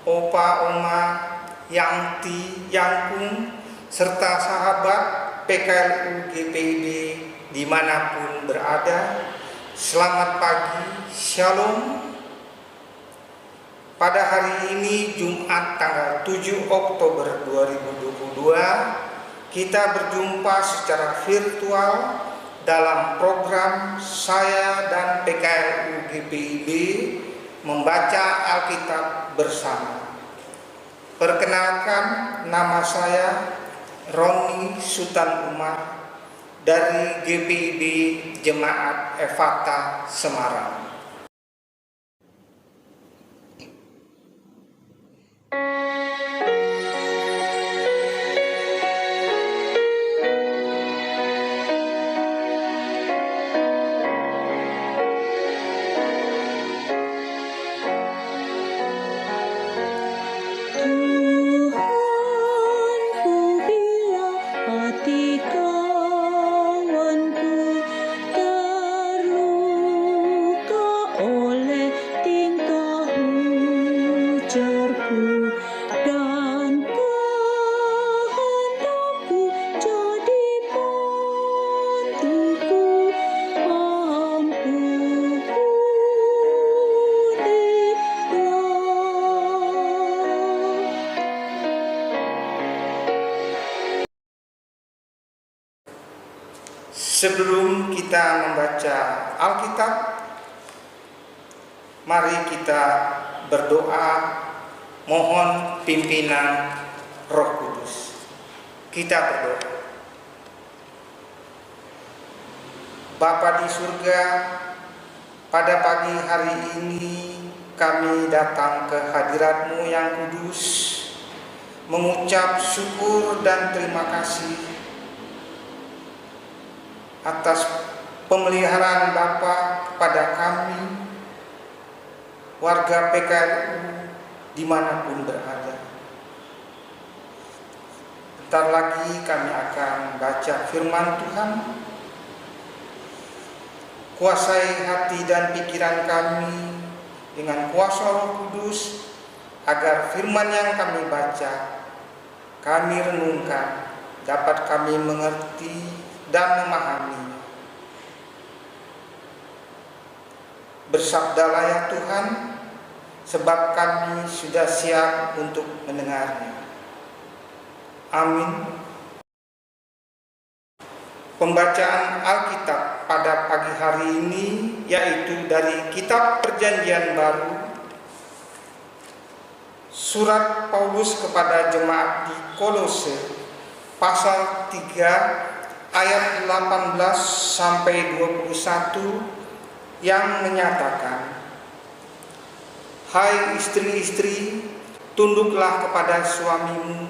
opa, oma, yangti, yangkung, serta sahabat PKLU GPIB dimanapun berada. Selamat pagi, Shalom. Pada hari ini Jumat tanggal 7 Oktober 2022, kita berjumpa secara virtual dalam program saya dan PKLU GPIB membaca Alkitab bersama. Perkenalkan, nama saya Roni Sultan Umar dari GPIB Jemaat Efata Semarang. Sebelum kita membaca Alkitab, mari kita berdoa mohon pimpinan Roh Kudus. Kita berdoa. Bapa di surga, pada pagi hari ini kami datang ke hadirat-Mu yang kudus, mengucap syukur dan terima kasih atas pemeliharaan Bapa kepada kami, warga PKLU dimanapun berada. Bentar lagi kami akan baca firman Tuhan. Kuasai hati dan pikiran kami dengan kuasa Roh Kudus, agar firman yang kami baca, kami renungkan, dapat kami mengerti dan memahami. Bersabdalah ya Tuhan, sebab kami sudah siap untuk mendengarnya. Amin. Pembacaan Alkitab pada pagi hari ini yaitu dari Kitab Perjanjian Baru, Surat Paulus kepada jemaat di Kolose, pasal 3 ayat 18 sampai 21 yang menyatakan, hai istri-istri, tunduklah kepada suamimu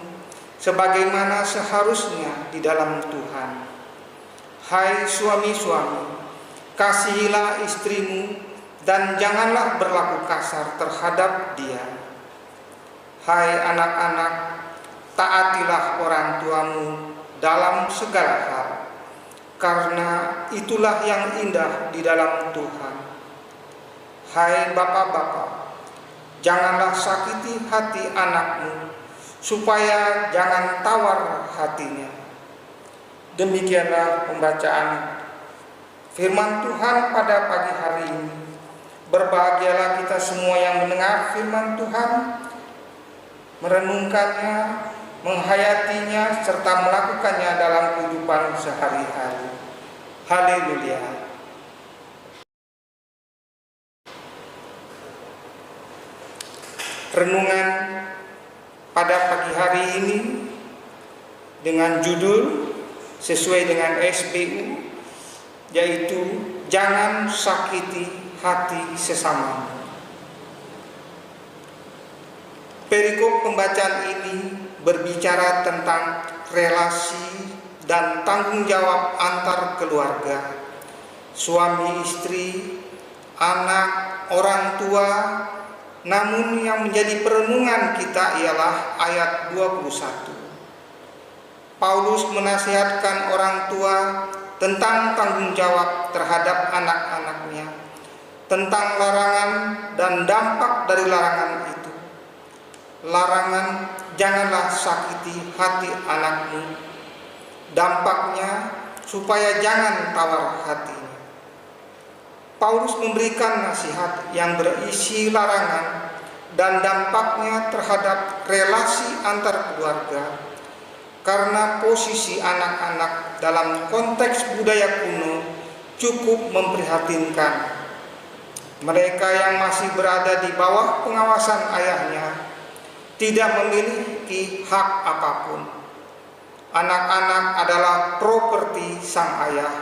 sebagaimana seharusnya di dalam Tuhan. Hai suami-suami, kasihilah istrimu dan janganlah berlaku kasar terhadap dia. Hai anak-anak, taatilah orang tuamu dalam segala hal, karena itulah yang indah di dalam Tuhan. Hai bapak-bapak, janganlah sakiti hati anakmu, supaya jangan tawar hatinya. Demikianlah pembacaan firman Tuhan pada pagi hari ini. Berbahagialah kita semua yang mendengar firman Tuhan, merenungkannya, menghayatinya, serta melakukannya dalam kehidupan sehari-hari. Haleluya. Renungan pada pagi hari ini dengan judul sesuai dengan SBU, yaitu jangan sakiti hati sesama. Perikop pembacaan ini berbicara tentang relasi dan tanggung jawab antar keluarga, suami istri, anak, orang tua. Namun yang menjadi perenungan kita ialah ayat 21. Paulus menasihatkan orang tua tentang tanggung jawab terhadap anak-anaknya, tentang larangan dan dampak dari larangan itu. larangan janganlah sakiti hati anakmu. Dampaknya supaya jangan tawar hatinya. Paulus memberikan nasihat yang berisi larangan dan dampaknya terhadap relasi antar keluarga, karena posisi anak-anak dalam konteks budaya kuno cukup memprihatinkan. Mereka yang masih berada di bawah pengawasan ayahnya tidak memiliki hak apapun. Anak-anak adalah properti sang ayah.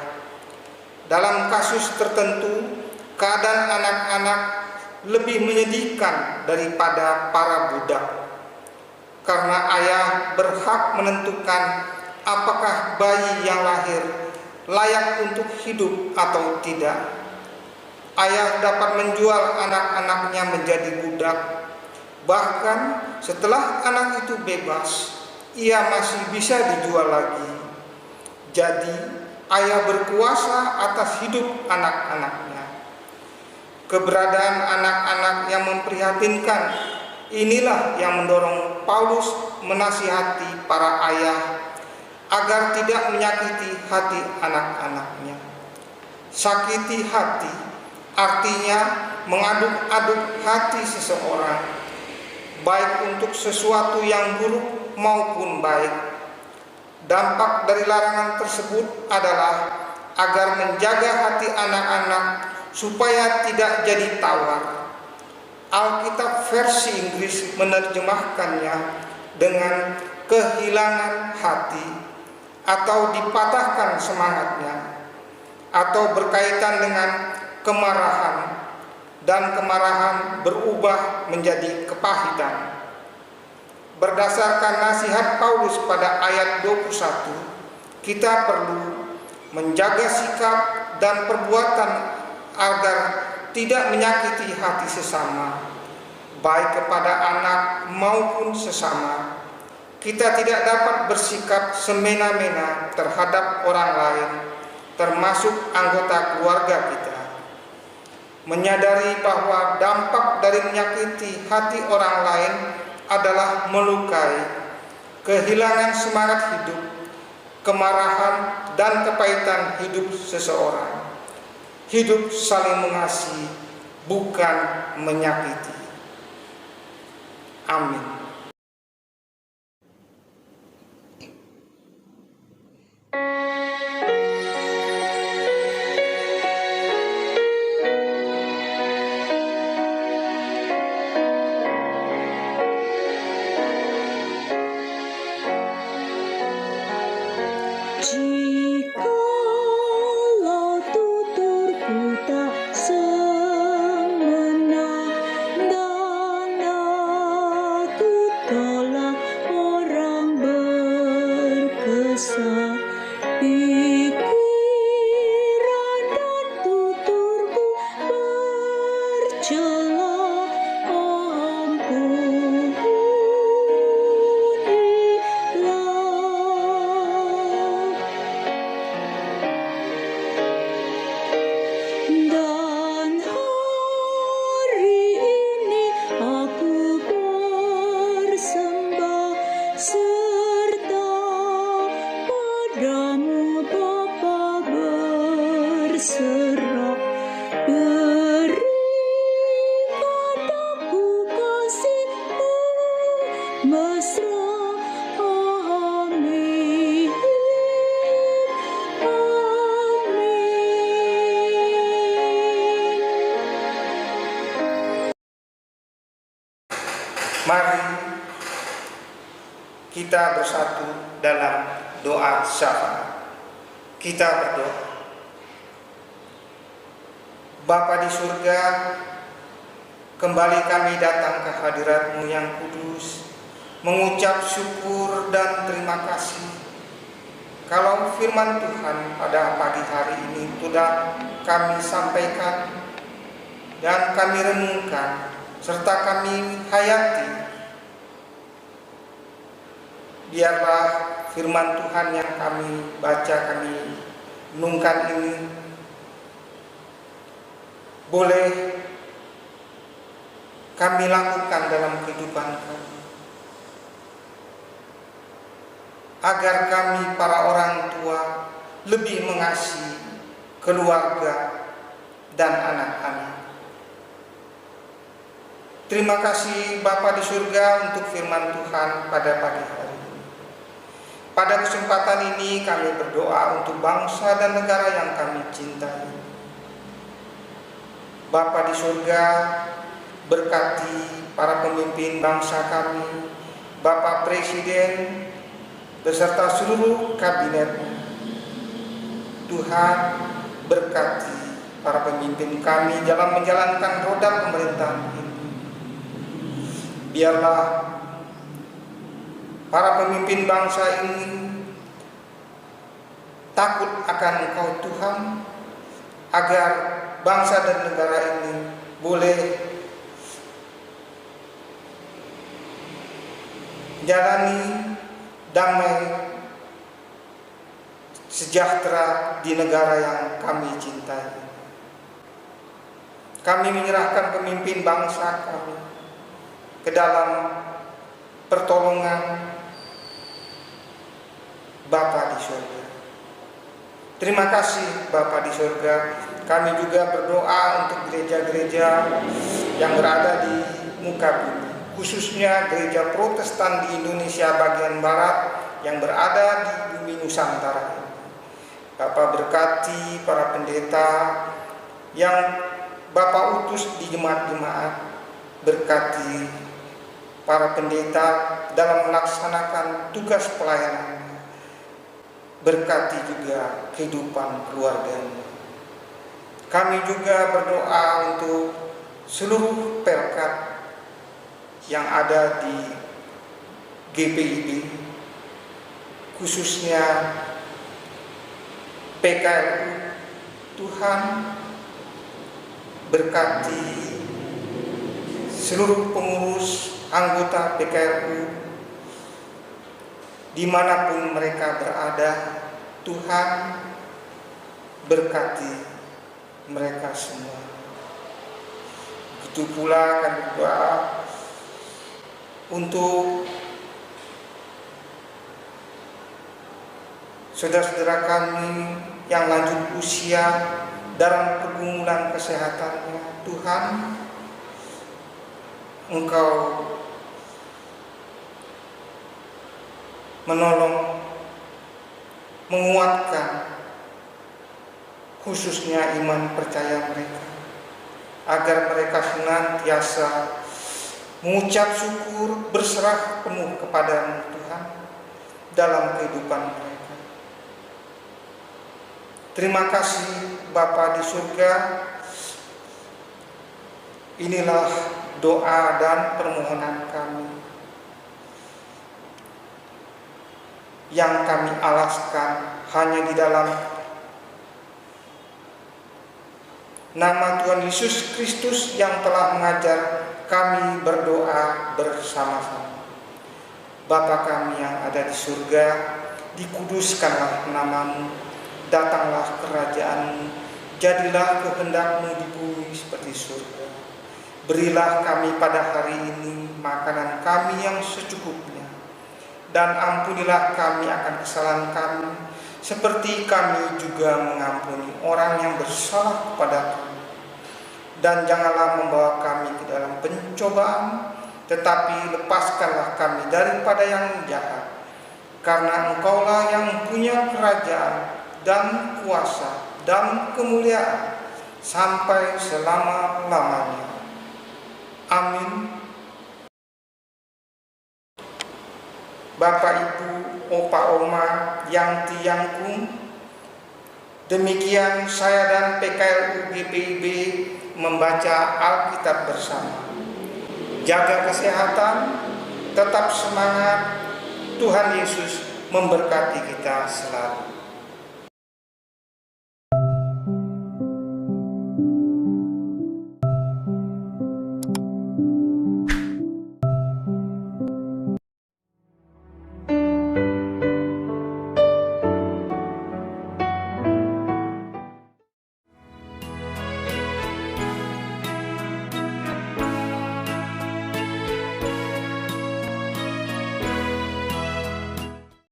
Dalam kasus tertentu, keadaan anak-anak lebih menyedihkan daripada para budak, karena ayah berhak menentukan apakah bayi yang lahir layak untuk hidup atau tidak. Ayah dapat menjual anak-anaknya menjadi budak. Bahkan setelah anak itu bebas, ia masih bisa dijual lagi. Jadi, ayah berkuasa atas hidup anak-anaknya. Keberadaan anak-anak yang memprihatinkan inilah yang mendorong Paulus menasihati para ayah agar tidak menyakiti hati anak-anaknya. Sakiti hati artinya mengaduk-aduk hati seseorang, baik untuk sesuatu yang buruk maupun baik. Dampak dari larangan tersebut adalah agar menjaga hati anak-anak supaya tidak jadi tawar. Alkitab versi Inggris menerjemahkannya dengan kehilangan hati atau dipatahkan semangatnya, atau berkaitan dengan kemarahan, dan kemarahan berubah menjadi kepahitan. Berdasarkan nasihat Paulus pada ayat 21, kita perlu menjaga sikap dan perbuatan agar tidak menyakiti hati sesama, baik kepada anak maupun sesama. Kita tidak dapat bersikap semena-mena terhadap orang lain, termasuk anggota keluarga kita. Menyadari bahwa dampak dari menyakiti hati orang lain adalah melukai, kehilangan semangat hidup, kemarahan, dan kepahitan hidup seseorang. Hidup saling mengasihi, bukan menyakiti. Amin. Jikalau tuturku tak semena dan aku tolak orang berkesah, pikiran dan tuturku bercela, dan hari ini aku bersembah serta padamu Bapa berserah. Berikan aku kasih-Mu mesra. Amin. Mari kita bersatu dalam doa syafaat. Kita berdoa. Bapa di surga, kembali kami datang ke hadirat-Mu yang kudus, mengucap syukur dan terima kasih. Kalau firman Tuhan pada pagi hari ini sudah kami sampaikan dan kami renungkan, serta kami hayati, biarlah firman Tuhan yang kami baca, kami renungkan ini boleh kami lakukan dalam kehidupan kami. agar kami para orang tua lebih mengasihi keluarga dan anak-anak. Terima kasih Bapa di surga untuk firman Tuhan pada pagi hari ini. Pada kesempatan ini kami berdoa untuk bangsa dan negara yang kami cintai. Bapa di surga, berkati para pemimpin bangsa kami, Bapak Presiden beserta seluruh kabinet. Tuhan, berkati para pemimpin kami dalam menjalankan roda pemerintahan ini. Biarlah para pemimpin bangsa ini takut akan Engkau Tuhan, agar bangsa dan negara ini boleh jalani damai sejahtera di negara yang kami cintai. Kami menyerahkan pemimpin bangsa kami ke dalam pertolongan Bapa di surga. Terima kasih Bapa di surga. Kami juga berdoa untuk gereja-gereja yang berada di muka bumi, khususnya gereja Protestan di Indonesia bagian barat yang berada di bumi Nusantara. Bapak berkati para pendeta yang Bapak utus di jemaat-jemaat, berkati para pendeta dalam melaksanakan tugas pelayanan, berkati juga kehidupan keluarganya. Kami juga berdoa untuk seluruh perkat yang ada di GPIB, khususnya PKRU. Tuhan, berkati seluruh pengurus anggota PKRU dimanapun mereka berada. Tuhan, berkati mereka semua. Begitu pula kami berdoa untuk saudara-saudara kami yang lanjut usia dalam pergumulan kesehatannya. Tuhan, Engkau menolong, menguatkan khususnya iman percaya mereka, agar mereka senantiasa mengucap syukur, berserah penuh kepada Tuhan dalam kehidupan mereka. Terima kasih Bapa di surga. Inilah doa dan permohonan kami yang kami alaskan hanya di dalam nama Tuhan Yesus Kristus yang telah mengajar kami berdoa bersama-sama. Bapa kami yang ada di surga, dikuduskanlah nama-Mu, datanglah kerajaan-Mu, jadilah kehendak-Mu di bumi seperti surga. Berilah kami pada hari ini makanan kami yang secukupnya, dan ampunilah kami akan kesalahan kami, seperti kami juga mengampuni orang yang bersalah kepada kami. Dan janganlah membawa kami ke dalam pencobaan, tetapi lepaskanlah kami daripada yang jahat. Karena Engkaulah yang punya kerajaan dan kuasa dan kemuliaan sampai selama-lamanya. Amin. Bapak, Ibu, Opa, Oma, yang tiangku, demikian saya dan PKRU GPIB membaca Alkitab bersama. Jaga kesehatan, tetap semangat. Tuhan Yesus memberkati kita selalu.